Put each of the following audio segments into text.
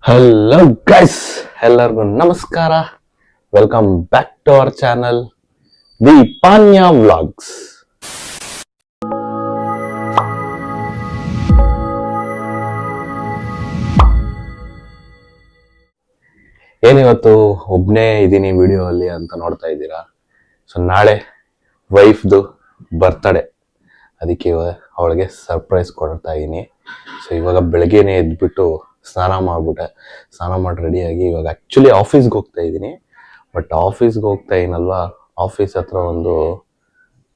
Hello guys, ಎಲ್ಲರಿಗೂ ನಮಸ್ಕಾರ. Welcome back to our channel the Panya vlogs. ಏನಿವತ್ತು ಒಬ್ಬನೇ ಇದ್ದೀನಿ ವಿಡಿಯೋ ಅಲ್ಲಿ ಅಂತ ನೋಡ್ತಾ ಇದ್ದೀರಾ. ಸೊ ನಾಳೆ ವೈಫ್ದು ಬರ್ತ್ಡೇ, ಅದಕ್ಕೆ ಅವಳಿಗೆ ಸರ್ಪ್ರೈಸ್ ಕೊಡ್ತಾ ಇದ್ದೀನಿ. ಸೊ ಇವಾಗ ಬೆಳಗ್ಗೆನೆ ಎದ್ಬಿಟ್ಟು ಸ್ನಾನ ಮಾಡಿ ರೆಡಿಯಾಗಿ ಇವಾಗ ಆ್ಯಕ್ಚುಲಿ ಆಫೀಸ್ಗೆ ಹೋಗ್ತಾ ಇದ್ದೀನಿ. ಬಟ್ ಆಫೀಸ್ಗೆ ಹೋಗ್ತಾ ಇದೀನಲ್ವಾ, ಆಫೀಸ್ ಹತ್ರ ಒಂದು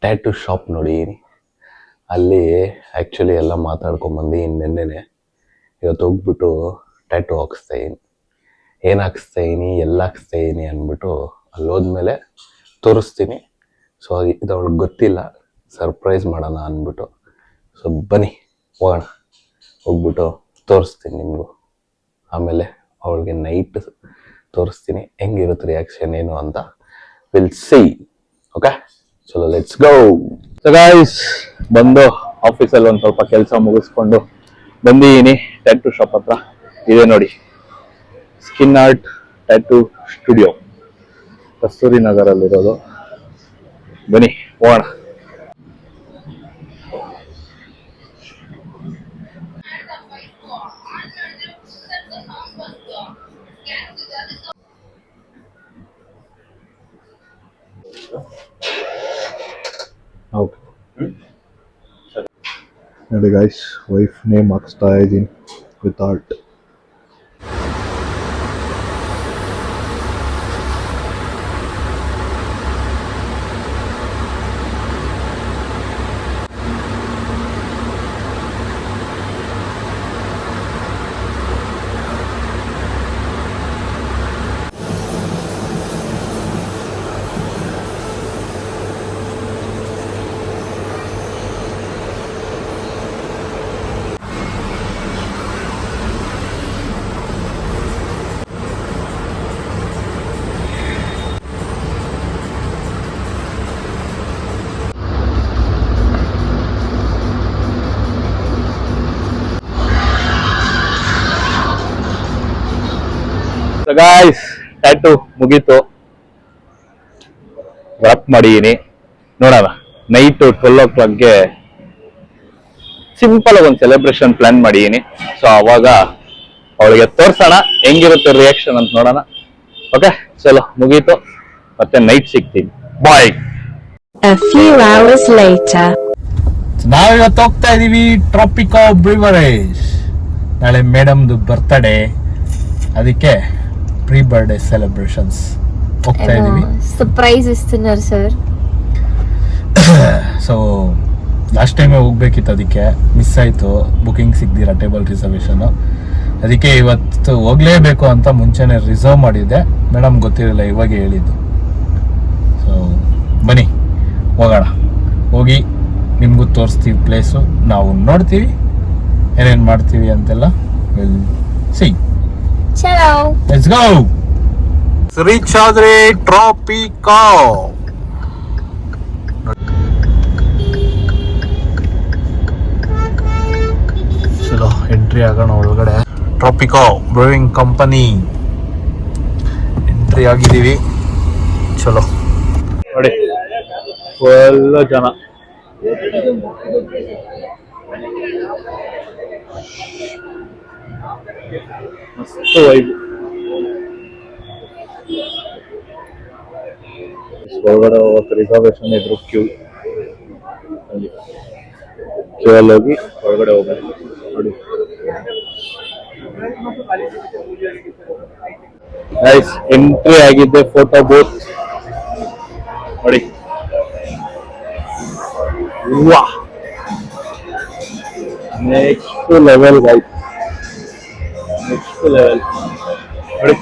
ಟ್ಯಾಟೂ ಶಾಪ್ ನೋಡಿದ್ದೀನಿ. ಅಲ್ಲಿ ಆ್ಯಕ್ಚುಲಿ ಎಲ್ಲ ಮಾತಾಡ್ಕೊಂಬಂದು ನೆನ್ನೆನೆ ಇವತ್ತು ಹೋಗ್ಬಿಟ್ಟು ಟ್ಯಾಟೂ ಹಾಕಿಸ್ತಾ ಇದೀನಿ. ಏನು ಹಾಕಿಸ್ತಾ ಇದೀನಿ, ಎಲ್ಲ ಹಾಕಿಸ್ತಾ ಇದೀನಿ ಅಂದ್ಬಿಟ್ಟು ಅಲ್ಲಿ ಹೋದ್ಮೇಲೆ ತೋರಿಸ್ತೀನಿ. ಸೊ ಇದು ಅವಳಿಗೆ ಗೊತ್ತಿಲ್ಲ, ಸರ್ಪ್ರೈಸ್ ಮಾಡೋಣ ಅಂದ್ಬಿಟ್ಟು. ಸೊ ಬನ್ನಿ ಹೋಗೋಣ, ಹೋಗ್ಬಿಟ್ಟು ತೋರಿಸ್ತೀನಿ ನಿಮಗೂ. ಆಮೇಲೆ ಅವಳಿಗೆ ನೈಟ್ ತೋರಿಸ್ತೀನಿ ಹೆಂಗಿರುತ್ತೆ ರಿಯಾಕ್ಷನ್ ಏನು ಅಂತ. Will see. ಓಕೆ, ಚಲೋ ಲೆಟ್ಸ್ ಗೋ. ಸೊ ಗೈಸ್, ಬಂದು ಆಫೀಸಲ್ಲಿ ಒಂದು ಸ್ವಲ್ಪ ಕೆಲಸ ಮುಗಿಸ್ಕೊಂಡು ಬಂದಿದ್ದೀನಿ ಟ್ಯಾಟೂ ಶಾಪ್ ಹತ್ರ. ಇದೆ ನೋಡಿ, ಸ್ಕಿನ್ ಆರ್ಟ್ ಟ್ಯಾಟೂ ಸ್ಟುಡಿಯೋ, ಕಸ್ತೂರಿ ನಗರಲ್ಲಿರೋದು. ಬನ್ನಿ ಹೋಗೋಣ. ಓಕೆ ನೋಡಿ ಗೈಸ್, ವೈಫ್ ನೇಮ್ ಹಾಕಿಸ್ತಾ ಇದ್ದೀನಿ with art. So guys, tattoo ಮುಗೀತು, ವ್ರಾಪ್ ಮಾಡಿದ್ದೀನಿ. ನೋಡೋಣ, ನೈಟ್ 12 o'clockಗೆ ಸಿಂಪಲ್ ಆಗಿ ಒಂದು ಸೆಲೆಬ್ರೇಷನ್ ಪ್ಲಾನ್ ಮಾಡಿದ್ದೀನಿ. ಸೊ ಅವಾಗ ಅವಳಿಗೆ ತೋರ್ಸೋಣ ಹೆಂಗಿರುತ್ತೆ ರಿಯಾಕ್ಷನ್ ಅಂತ ನೋಡೋಣ. ಓಕೆ, ಚಲೋ ಮುಗೀತು, ಮತ್ತೆ ನೈಟ್ ಸಿಗ್ತೀನಿ. ಬಾಯ್. ನಾವಿವತ್ತು ಹೋಗ್ತಾ ಇದೀವಿ ಟ್ರಾಪಿಕೋ ಬ್ರಿವರೇಜ್. ನಾಳೆ ಮೇಡಮ್ದು ಬರ್ತ್ಡೇ, ಅದಕ್ಕೆ ಪ್ರೀ ಬರ್ಡೇ ಸೆಲೆಬ್ರೇಷನ್ಸ್ ಹೋಗ್ತಾ ಇದೀವಿ. ಸರ್ಪ್ರೈಸ್ ಇస్తున్నారు ಸರ್. ಸೊ ಲಾಸ್ಟ್ ಟೈಮೇ ಹೋಗ್ಬೇಕಿತ್ತು, ಅದಕ್ಕೆ ಮಿಸ್ ಆಯಿತು, ಬುಕಿಂಗ್ ಸಿಗ್ದಿರ ಟೇಬಲ್ ರಿಸರ್ವೇಷನ್. ಅದಕ್ಕೆ ಇವತ್ತು ಹೋಗ್ಲೇಬೇಕು ಅಂತ ಮುಂಚೆನೆ ರಿಸರ್ವ್ ಮಾಡಿದ್ದೆ. ಮೇಡಮ್ ಗೊತ್ತಿರಲಿಲ್ಲ, ಇವಾಗ ಹೇಳಿದ್ದು. ಸೊ ಬನ್ನಿ ಹೋಗೋಣ, ಹೋಗಿ ನಿಮಗೂ ತೋರಿಸ್ತೀವಿ ಪ್ಲೇಸು, ನಾವು ನೋಡ್ತೀವಿ ಏನೇನು ಮಾಡ್ತೀವಿ ಅಂತೆಲ್ಲ. Will see. ಚಲೋ, ಲೆಟ್ಸ್ ಗೋ. ರೀಚ್ ಆದ್ರೆ ಟ್ರಾಪಿಕೋ. ಚಲೋ ಎಂಟ್ರಿ ಆಗೋಣ ಒಳಗಡೆ. ಟ್ರಾಪಿಕೋ ಬ್ರೂವಿಂಗ್ ಕಂಪನಿ ಎಂಟ್ರಿ ಆಗಿದ್ದೀವಿ. ಚಲೋ ನೋಡಿ, ಫುಲ್ ಜನ. ಮಸ್ತ್ ವೈಬ್. ಒಳಗಡೆ ಹೋಗಕ್ಕೆ ರಿಸರ್ವೇಶನ್ ಇದ್ರು, ಕ್ಯೂ ಅಲ್ಲಿ ಹೋಗಿ ಒಳಗಡೆ ಹೋಗೋದು ನೋಡಿ. ಗೈಸ್, ಎಂಟ್ರಿ ಆಗಿದ್ದೆ ಫೋಟೋ ಬೂತ್ ನೋಡಿ. ವಾ, next level guys, next level ನೋಡಿ.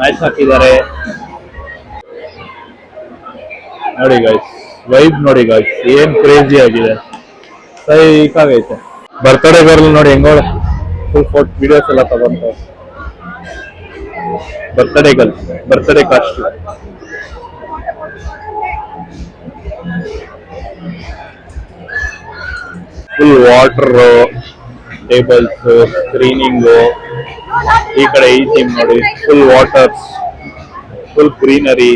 ನೈಸ್ ಹಾಕಿದ್ದಾರೆ ನೋಡಿ ಗೈಸ್. ವೈಬ್ ನೋಡಿ ಗೈಸ್, ಏನ್ ಕ್ರೇಜಿ ಆಗಿದೆ, ಸೈಕಾಗೈತೆ. ಬರ್ತ್ಡೇ ಗರ್ಲ್ ನೋಡಿ ಹೆಂಗೋಳೆ, ಫುಲ್ ಫೋಟೋ ವಿಡಿಯೋಸ್ ಎಲ್ಲ ತಗೊಂತ. Birthday girl, birthday cost. Full water, tables, screening. ಈ ಕಡೆ ಈ ಜಿಮ್ ನೋಡಿ, ಫುಲ್ ವಾಟರ್ಸ್, ಫುಲ್ ಗ್ರೀನರಿ.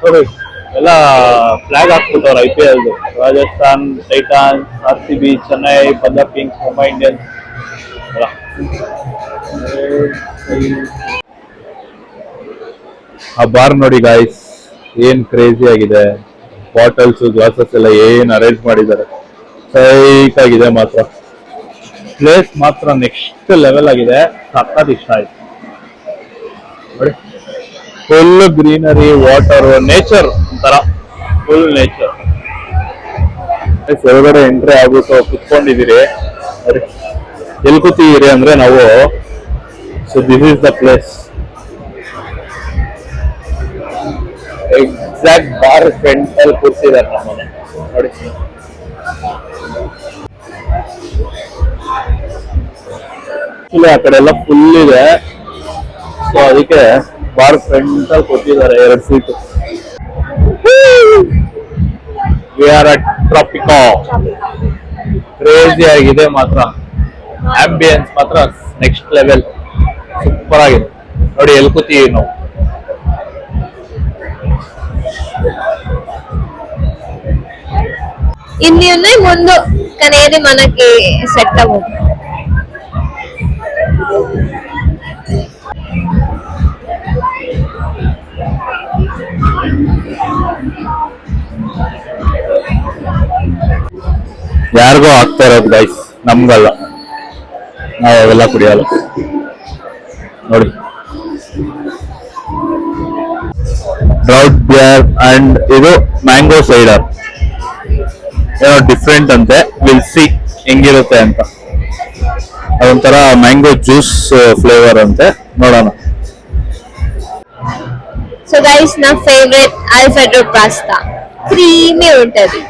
ನೋಡಿ ಎಲ್ಲ ಫ್ಲಾಗ್ ಹಾಕ್ಬಿಟ್ಟವ್ರು IPL. Rajasthan Titans, RCB, Chennai, Punjab Kings, Mumbai Indians. ಆ ಬಾರ್ ನೋಡಿ ಗಾಯ್ಸ್, ಏನ್ ಕ್ರೇಜಿ ಆಗಿದೆ. ಬಾಟಲ್ಸ್, ಗ್ಲಾಸಸ್ ಎಲ್ಲ ಏನ್ ಅರೇಂಜ್ ಮಾಡಿದ್ದಾರೆ, ಸೈಕ್ ಆಗಿದೆ. ಮಾತ್ರ ಪ್ಲೇಸ್ ಮಾತ್ರ ನೆಕ್ಸ್ಟ್ ಲೆವೆಲ್ ಆಗಿದೆ. ಸಖತ್ ಇಷ್ಟ ಆಯ್ತು ನೋಡಿ. ಫುಲ್ ಗ್ರೀನರಿ, ವಾಟರ್, ನೇಚರ್ ಒಂಥರ ಫುಲ್ ನೇಚರ್. ಹೊರಗಡೆ ಎಂಟ್ರಿ ಆಗ್ಬಿಟ್ಟು ಕುತ್ಕೊಂಡಿದ್ದೀರಿ. ಎಲ್ಲಿ ಕೂತಿದ್ದೀರಿ ಅಂದ್ರೆ ನಾವು, so this is the place. Exact bar front ಅಲ್ಲಿ ಕೂರ್ಸಿದ್ದಾರೆ ನಮ್ಮನೆ ನೋಡಿ. ಆ ಕಡೆ ಎಲ್ಲ ಫುಲ್ ಇದೆ, ಸೊ ಅದಕ್ಕೆ ಬಾರ್ ಫ್ರಂಟ್ ಅಲ್ಲಿ ಕೊಟ್ಟಿದ್ದಾರೆ 2 seat. We are at Tropica. Crazy ಆಗಿದೆ ಮಾತ್ರ. ಆಂಬಿಯನ್ಸ್ ಮಾತ್ರ ನೆಕ್ಸ್ಟ್ ಲೆವೆಲ್, ಸೂಪರ್ ಆಗಿದೆ ನೋಡಿ. ಎಲ್ಲಿ ಕೂತೀವಿ ನಾವು. ఇన్ని ఉన్నాయి ముందు, కానీ ఏది మనకి సెట్ అవ్వదు. ಯಾರಿಗೋ ಆಗ್ತಾ ಇರೋದು ಗೈಸ್, ನಮ್ಗಲ್ಲ. ನಾವು ಅವೆಲ್ಲ ಕುಡಿಯಲ್ಲ ನೋಡಿ. ಡ್ರೌಟ್ ಬಿಯರ್ ಅಂಡ್ ಇದು ಮ್ಯಾಂಗೋ ಸೈಡರ್, ಏನೋ ಡಿಫ್ರೆಂಟ್ ಅಂತೆ. ವಿಲ್ ಸಿ ಹೆಂಗಿರುತ್ತೆ ಅಂತ. ಅದೊಂಥರ ಮ್ಯಾಂಗೋ ಜ್ಯೂಸ್ ಫ್ಲೇವರ್ ಅಂತೆ, ನೋಡೋಣ. సో గైస్, నా ఫేవరెట్ ఆల్ఫ్రెడో పాస్తా. క్రీమీ ఉంటది.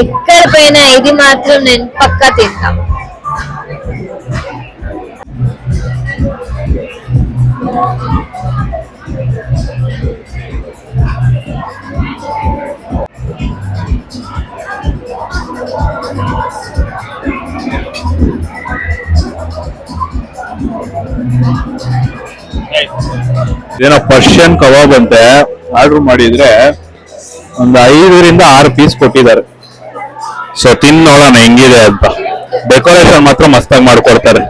ఎక్కడ పోయినా ఇది మాత్రం నేను పక్కా తింటా. ಏನೋ ಪರ್ಷಿಯನ್ ಕಬಾಬ್ ಅಂತೆ. ಆರ್ಡರ್ ಮಾಡಿದ್ರೆ ಒಂದು 5 6 ಪೀಸ್ ಕೊಟ್ಟಿದ್ದಾರೆ. ಸೊ ತಿನ್ ನೋಡೋಣ ಹೆಂಗಿದೆ ಅಂತ. ಡೆಕೋರೇಷನ್ ಮಾತ್ರ ಮಸ್ತಾಗಿ ಮಾಡ್ಕೊಡ್ತಾರೆ.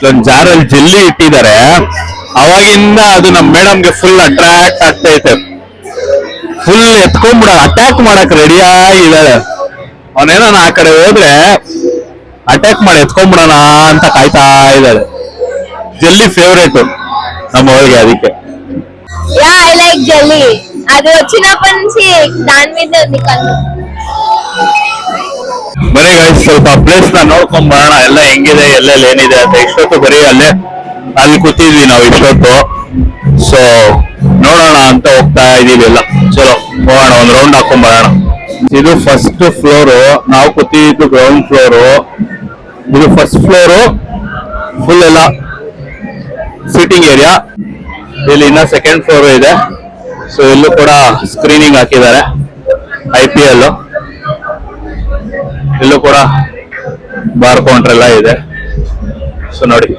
ಒಂದು ಜಾರಲ್ಲಿ ಜೆಲ್ಲಿ ಇಟ್ಟಿದ್ದಾರೆ. ಅವಾಗಿಂದ ಅದು ನಮ್ಮ ಮೇಡಮ್ಗೆ ಫುಲ್ ಅಟ್ರಾಕ್ಟ್ ಆಗ್ತೈತೆ. ಫುಲ್ ಎತ್ಕೊಂಡ್ಬಿಡ, ಅಟ್ಯಾಕ್ ಮಾಡಕ್ ರೆಡಿ ಆಗಿದ್ದಾಳೆ. ಅವನೇನ ಆ ಕಡೆ ಹೋದ್ರೆ ಅಟ್ಯಾಕ್ ಮಾಡಿ ಎತ್ಕೊಂಡ್ಬಿಡೋಣ ಅಂತ ಕಾಯ್ತಾ ಇದ್ದಾಳೆ. ಜೆಲ್ಲಿ ಫೇವ್ರೇಟ್ ನಮ್ಮ ಅವಳಿಗೆ, ಅದಕ್ಕೆ. Yeah I like jelly. అది వచ్చినప్పటి నుంచి దాని మీద ఉంది కన్ను. ಬರೀ ಗೈಸ್, ಸ್ವಲ್ಪ ಪ್ಲೇಸ್ ನ ನೋಡ್ಕೊಂಡ್ ಬರೋಣ, ಎಲ್ಲ ಹೆಂಗಿದೆ, ಎಲ್ಲೆಲ್ಲಿ ಏನಿದೆ ಅಂತ. ಇಷ್ಟೊತ್ತು ಬರೀ ಅಲ್ಲಿ ಕೂತಿದ್ವಿ ನಾವು ಇಷ್ಟೊತ್ತು. ಸೊ ನೋಡೋಣ ಅಂತ ಹೋಗ್ತಾ ಇದೀವಿ ಎಲ್ಲ. ಚಲೋ ಹೋಗೋಣ, ಒಂದ್ ರೌಂಡ್ ಹಾಕೊಂಡ್ ಬರೋಣ. ಇದು ಫಸ್ಟ್ ಫ್ಲೋರು, ನಾವು ಕೂತಿದ್ದು ಗ್ರೌಂಡ್ ಫ್ಲೋರು. ಇದು ಫಸ್ಟ್ ಫ್ಲೋರು ಫುಲ್ ಎಲ್ಲ ಸಿಟ್ಟಿಂಗ್ ಏರಿಯಾ. ಇಲ್ಲಿ ಇನ್ನ ಸೆಕೆಂಡ್ ಫ್ಲೋರ್ ಇದೆ. ಸೊ ಇಲ್ಲೂ ಕೂಡ ಸ್ಕ್ರೀನಿಂಗ್ ಹಾಕಿದ್ದಾರೆ IPL. ಇಲ್ಲೂ ಕೂಡ ಬಾರ್ ಕೌಂಟರ್ ಎಲ್ಲ ಇದೆ. ಸೊ ನೋಡಿ,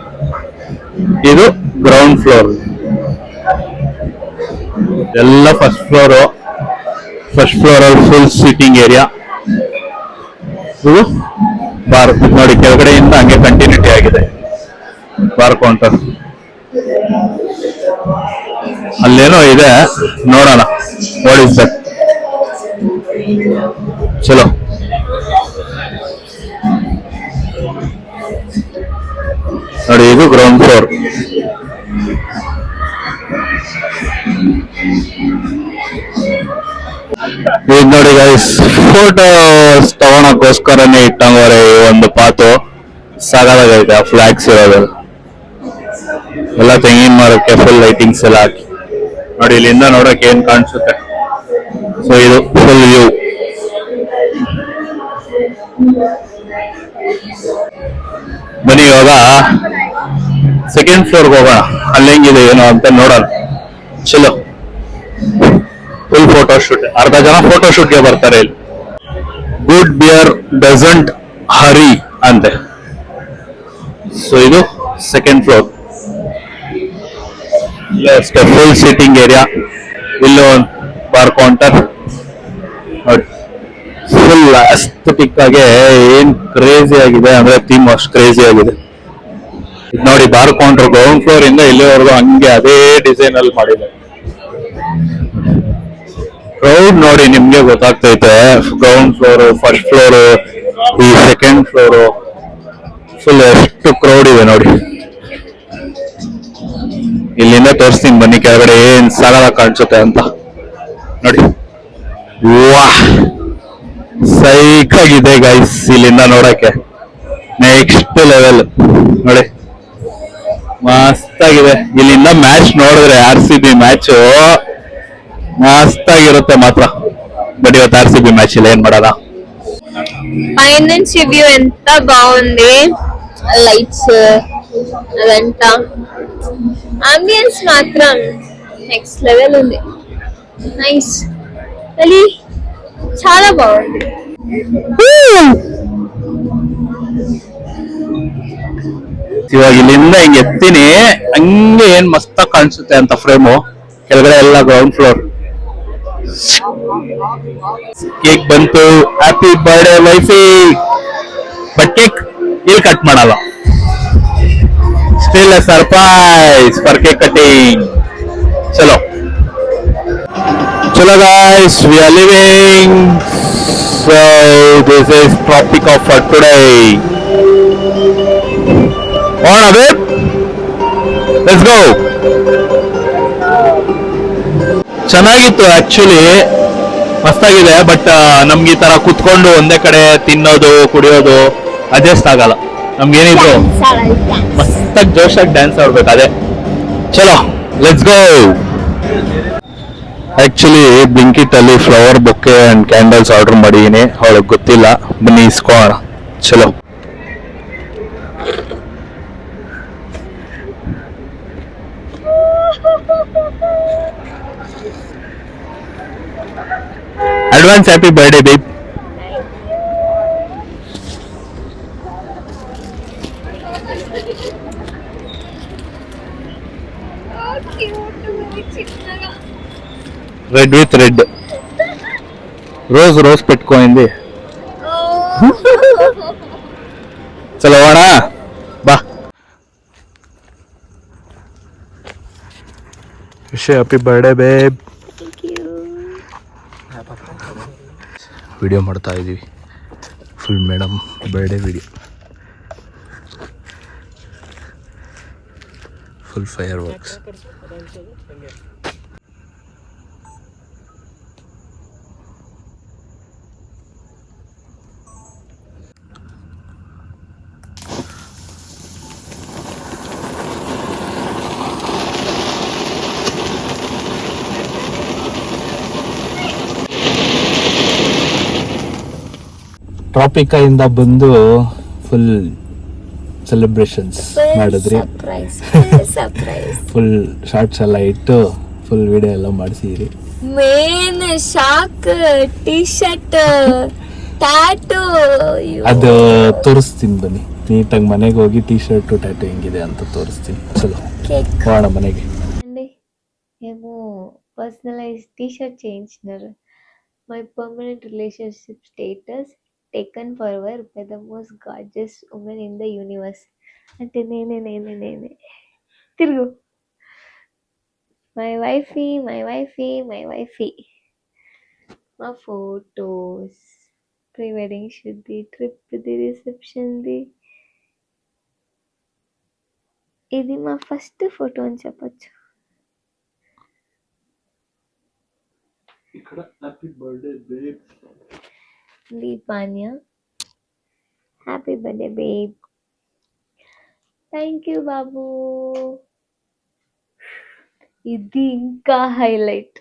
ಇದು ಗ್ರೌಂಡ್ ಫ್ಲೋರ್. ಎಲ್ಲ ಫಸ್ಟ್ ಫ್ಲೋರು. ಫಸ್ಟ್ ಫ್ಲೋರ್ ಅಲ್ಲಿ ಫುಲ್ ಸಿಟ್ಟಿಂಗ್ ಏರಿಯಾ. ಇದು ಬಾರ್ ನೋಡಿ, ಕೆಳಗಡೆಯಿಂದ ಹಂಗೆ ಕಂಟಿನ್ಯೂಟಿ ಆಗಿದೆ ಬಾರ್ ಕೌಂಟರ್. ಅಲ್ಲೇನೋ ಇದೆ, ನೋಡೋಣ. What is that? ಚಲೋ. ನೋಡಿ, ಇದು ಗ್ರೌಂಡ್ ಫ್ಲೋರ್. ಇದು ನೋಡಿ ಗೈಸ್, ಫೋಟೋಸ್ ತಗೊಳಕ್ಕೋಸ್ಕರನೇ ಇಟ್ಟಂಗವ್ರೆ ಈ ಒಂದು ಪಾತು. ಸಾಕಾಗೈತೆ ಆ ಫ್ಲಾಗ್ಸ್ ಇರೋದು ಎಲ್ಲ. ತೆಂಗಿನ ಮರಕ್ಕೆ ಫುಲ್ ಲೈಟಿಂಗ್ಸ್ ಎಲ್ಲ ಹಾಕಿ ನೋಡಿ. ಇಲ್ಲಿಂದ ನೋಡಕ್ ಏನ್ ಕಾಣಿಸುತ್ತೆ. ಸೊ ಇದು ಫುಲ್ ವ್ಯೂ. ಬನ್ನಿ ಇವಾಗ ಸೆಕೆಂಡ್ ಫ್ಲೋರ್ಗೆ ಹೋಗೋಣ, ಅಲ್ಲಿ ಹೆಂಗಿದೆ ಏನೋ ಅಂತ ನೋಡೋಣ. ಚಲೋ, ಫುಲ್ ಫೋಟೋ ಶೂಟ್, ಅರ್ಧ ಜನ ಫೋಟೋ ಶೂಟ್ಗೆ ಬರ್ತಾರೆ ಇಲ್ಲಿ. ಗುಡ್ ಬಿಯರ್ ಡಸಂಟ್ ಹರಿ ಅಂತೆ. ಸೊ ಇದು ಸೆಕೆಂಡ್ ಫ್ಲೋರ್, ಅಷ್ಟೇ ಫುಲ್ ಸಿಟ್ಟಿಂಗ್ ಏರಿಯಾ. ಇಲ್ಲೂ ಒಂದು ಬಾರ್ ಕೌಂಟರ್ ನೋಡಿ, ಫುಲ್ ಅಸ್ಥೆಟಿಕ್ ಆಗಿ ಏನ್ ಕ್ರೇಜಿ ಆಗಿದೆ ಅಂದ್ರೆ ಥೀಮ್ ಅಷ್ಟು ಕ್ರೇಜಿ ಆಗಿದೆ. ಇದ್ ನೋಡಿ, ಬಾರ್ ಕೌಂಟರ್ ಗ್ರೌಂಡ್ ಫ್ಲೋರ್ ಇಂದ ಇಲ್ಲಿವರೆಗೂ ಹಂಗೆ ಅದೇ ಡಿಸೈನ್ ಅಲ್ಲಿ ಮಾಡಿದ್ದಾರೆ. ಕ್ರೌಡ್ ನೋಡಿ ನಿಮ್ಗೆ ಗೊತ್ತಾಗ್ತೈತೆ, ಗ್ರೌಂಡ್ ಫ್ಲೋರ್, ಫಸ್ಟ್ ಫ್ಲೋರ್, ಈ ಸೆಕೆಂಡ್ ಫ್ಲೋರ್, ಫುಲ್ ಎಷ್ಟು ಕ್ರೌಡ್ ಇದೆ ನೋಡಿ. ಇಲ್ಲಿಂದ ತೋರಿಸ್ತೀನಿ ಬನ್ನಿ ಕೆಳಗಡೆ ಏನ್ ಸರಳ ಕಾಣಿಸುತ್ತೆ ಅಂತ ನೋಡಿ. ವಾಹ್, ಸೈಕ್ ಆಗಿದೆ ಗೈಸ್ ಇಲ್ಲಿಂದ ನೋಡಕ್ಕೆ, ನೆಕ್ಸ್ಟ್ ಲೆವೆಲ್ ನೋಡಿ, ಮಸ್ತ್ ಆಗಿದೆ. ಇಲ್ಲಿಂದ ಮ್ಯಾಚ್ ನೋಡಿದ್ರೆ RCB ಮ್ಯಾಚ್ ಮಸ್ತ್ ಆಗಿರುತ್ತೆ ಮಾತ್ರ. ಬಟ್ ಇವತ್ತು RCB ಮ್ಯಾಚ್ ಇಲ್ಲ, ಏನ್ ಮಾಡೋಣ. ఫైనాన్స్ రివ్యూ ఎంత బాగుంది, లైట్స్ అదంతా, అంబియన్స్ మాత్రం నెక్స్ట్ లెవెల్ ఉంది. నైస్, అది చాలా బాగుంది. ಇವಾಗ ಇಲ್ಲಿಂದ ಹಿಂಗ್ ಎತ್ತೀನಿ, ಹಂಗೆ ಏನ್ ಮಸ್ತ್ ಕಾಣಿಸುತ್ತೆ ಅಂತ ಫ್ರೇಮು. ಕೆಳಗಡೆ ಎಲ್ಲ ಗ್ರೌಂಡ್ ಫ್ಲೋರ್. ಕೇಕ್ ಬಂತು, happy birthday wifey. But cake ಇಲ್ಲಿ ಕಟ್ ಮಾಡಲ್ಲ, still A surprise for cake cutting. ಚಲೋ ಚಲೋ guys, we are leaving. So this is topic of for today. On a bit, let's go. ಚೆನ್ನಾಗಿತ್ತು actually, ಮಸ್ತಾಗಿದೆ. But ನಮ್ಗೆ ಈ ತರ ಕುತ್ಕೊಂಡು ಒಂದೇ ಕಡೆ ತಿನ್ನೋದು ಕುಡಿಯೋದು ಅಡ್ಜಸ್ಟ್ ಆಗಲ್ಲ. ನಮ್ಗೇನಿದ್ರು ಮಸ್ತಾಗಿ ಜೋಶಾಗಿ ಡ್ಯಾನ್ಸ್ ಆಡ್ಬೇಕು, ಅದೇ. ಚಲೋ, ಲೆಟ್ಸ್ ಗೋ. ಆಕ್ಚುಲಿ ಬ್ಲಿಂಕಿಟ್ ಅಲ್ಲಿ flower bouquet and candles order ಮಾಡಿದೀನಿ, ಅವಳಿಗೆ ಗೊತ್ತಿಲ್ಲ. ಬನ್ನಿ ಇಸ್ಕೋಣ. ಚಲೋ. Advance happy birthday babe. Red with red, rose పెట్టుకోయింది. చలో వాడా బా. Wish happy birthday babe. Video ಮಾಡ್ತಾ ಇದೀವಿ, full madam birthday video, full fireworks. Tropica ಇಂದ ಬಂದು ಫುಲ್ ಸೆಲೆಬ್ರೇಷನ್ಸ್ ಮಾಡಿದ್ರಿ, ಫುಲ್ ಶಾರ್ಟ್ಸ್ ಎಲ್ಲ ಇಟ್ಟು ಫುಲ್ ವಿಡಿಯೋ ಎಲ್ಲ ಮಾಡಿಸಿದ್ರಿ. Main shock, T shirt, tattoo, ಅದು ತೋರಿಸ್ತೀನಿ ಬನ್ನಿ. ನೀಟಾಗಿ ಮನೆಗೆ ಹೋಗಿ ಟಿ ಶರ್ಟ್ ಟ್ಯಾಟೂ ಹೆಂಗಿದೆ ಅಂತ ತೋರಿಸ್ತೀನಿ. ಚಲೋ ಹೋಗೋಣ ಮನೆಗೆ. అండి ఏమో పర్సనలైజ్ టీ షర్ట్ చేయించినారు. My permanent relationship status taken forever by the most gorgeous women in the universe. అంటే నేనే తిరుగు. మై వైఫీ మా ఫోటోస్, ప్రీ వెడ్డింగ్ షూట్ది, ట్రిప్ది, రిసెప్షన్ది. ఇది మా ఫస్ట్ ఫోటో అని చెప్పొచ్చు. Deepanya, happy birthday babe. Thank you బాబు. ఇది ఇంకా హైలైట్,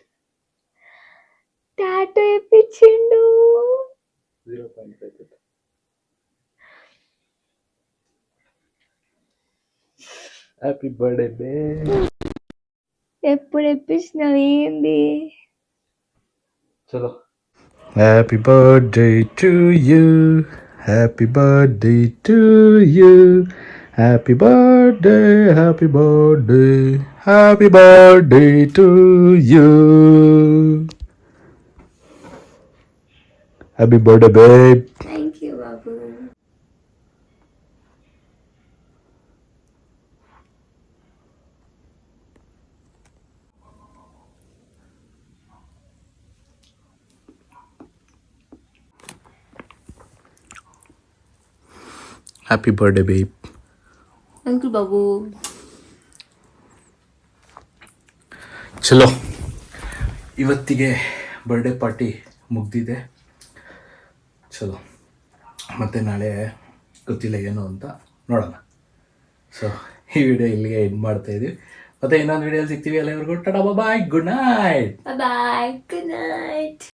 టాటూ వేయించిండు. Happy birthday babe. ఎప్పుడు ఎప్పించినావు ఏంది? చలో. Happy birthday to you, happy birthday to you, happy birthday, happy birthday, happy birthday to you. Happy birthday babe. Thank you బాబు. Happy birthday babe. Thank you బాబు. ಚಲೋ, ಇವತ್ತಿಗೆ birthday party ಮುಗ್ದಿದೆ. ಚಲೋ, ಮತ್ತು ನಾಳೆ ಗೊತ್ತಿಲ್ಲ ಏನು ಅಂತ ನೋಡೋಣ. ಸೊ ಈ ವಿಡಿಯೋ ಇಲ್ಲಿಗೆ ಎಂಡ್ ಮಾಡ್ತಾಯಿದ್ದೀವಿ. ಮತ್ತು ಇನ್ನೊಂದು ವಿಡಿಯೋಲಿ ಸಿಗ್ತೀವಿ. ಎಲ್ಲರಿಗೂ ಟಾಟಾ ಬಾಯ್, ಗುಡ್ ನೈಟ್. ಬಾಯ್, ಗುಡ್ ನೈಟ್.